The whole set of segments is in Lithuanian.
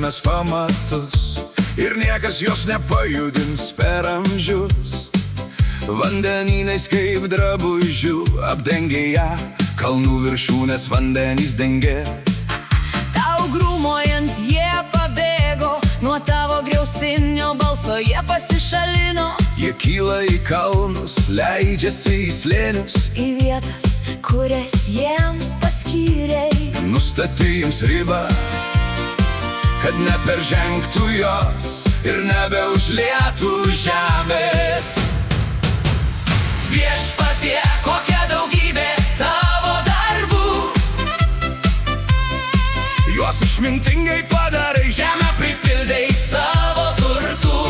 senas pamatus ir niekas jos nepajudins per amžius. Vandenynais kaip drabužių apdengė ją, kalnų viršūnės vandenys dengė. Tau grūmojant jie pabėgo, nuo tavo griaustinio balso jie pasišalino. Jie kyla į kalnus, leidžiasi į slėnius, Į vietas, kurias jiems paskyrei. nustatė jums ribą, kad neperžengtų jos ir nebeužlietų žemės. Viešpatie, kokia daugybė tavo darbų, juos išmintingai padarai, žemę pripildei savo turtų.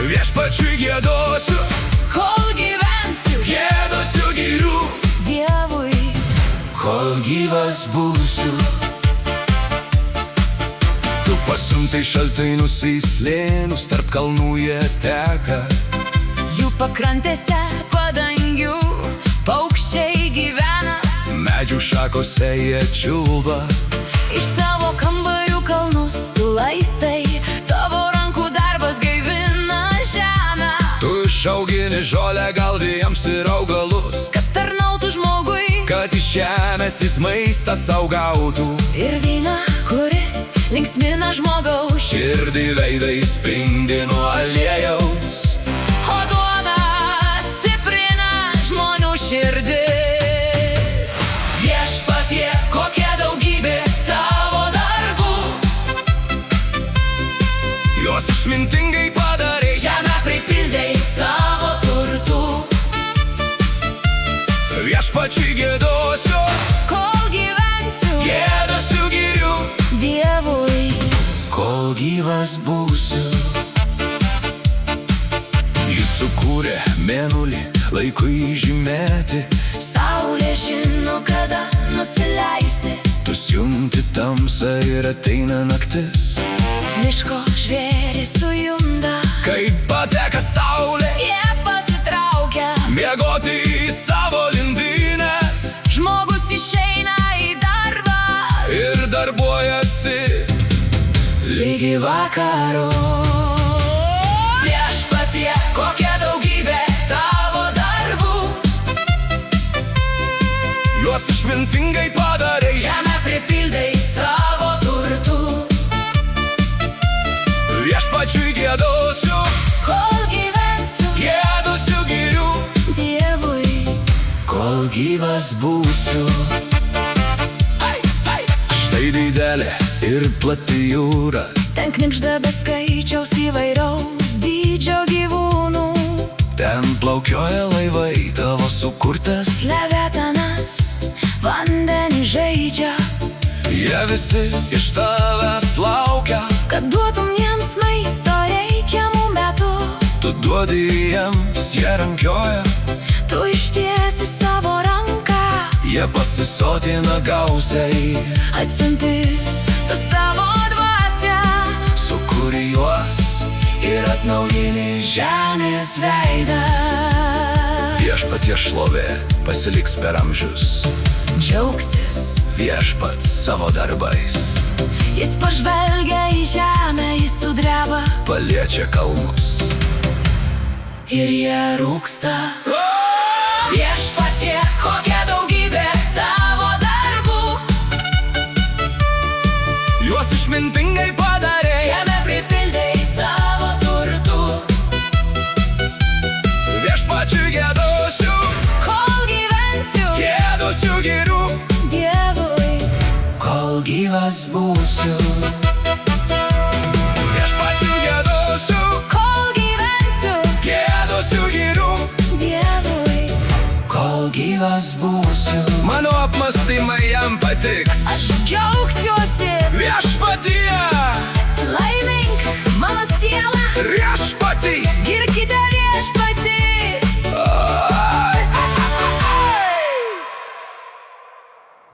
Viešpačiui giedosiu, Kol gyvensiu giedosiu girių, Dievui, kol gyvas būsiu. Tu pasiuntai šaltinius į slėnius, tarp kalnų jie teka. jų pakrantėse padangių paukščiai gyvena. Medžių šakose jie čiulba, Iš savo kambarių kalnus tu laistai, tavo rankų darbas gaivina žemę. tu išaugini žolę galvijams ir augalus, Kad tarnautų žmogui kad iš žemės jis maistą sau gautų. ir vyną, kuris linksmina žmogaus Širdį veidai spindi nuo aliejaus, O duoda stiprina žmonių širdis. Viešpatie, kokia daugybė tavo darbų, juos išmintingai padarai, žemę pripildei savo turtų. viešpačiui giedosiu, Kol gyvensiu giedosiu girių, Dievui, kol gyvas būsiu. Jis sukūrė mėnulį laikui žymėti, Saulė žino, kada nusileisti. tu siunti tamsą ir ateina naktis. Miško žvėrys sujunda, Kai pateka saulė, jie pasitraukia. miegoti į savo lindynės Žmogus išeina į darbą ir darbuojasi lygi vakaro. Viešpatie, kokia daugybė tavo darbų, juos išmintingai padarai, žemę pripildei savo turtų. viešpačiui giedosiu, Kol gyvensiu giedosiu girių, Dievui, kol gyvas būsiu. Štai didelė ir plati jūra, ten knibžda be skaičiaus įvairaus dydžio gyvūnų. ten plaukioja laivai tavo sukurtas, Leviatanas vandenį žaidžia, jie visi iš tavęs laukia. kad duotum jiems maisto reikiamų metų. Tu duodi jiems, jie rankioja, Tu ištiesi savo ranką, jie pasisotina gausiai. atsiunti tu savo dvasią, Sukūri juos ir atnaujini žemės veidą. viešpaties šlovė pasiliks per amžius, Džiaugsis, viešpats savo darbais, jis pažvelgia į žemę, jis sudreba paliečia kalnus. ir jie rūksta. Viešpatie, kokia daugybė tavo darbų, Juos išmintingai padarai, žemę pripildei savo turtų. viešpačiui giedosiu, Kol gyvensiu giedosiu girių, Dievui, kol gyvas būsiu. Viešpačiui giedosiu, kol gyvensiu giedosiu girių, Dievui, kol gyvas būsiu. Mano apmąstymai jam patiks, aš džiaugsiuosi. viešpatie, Laimink mano siela, viešpatie, girkite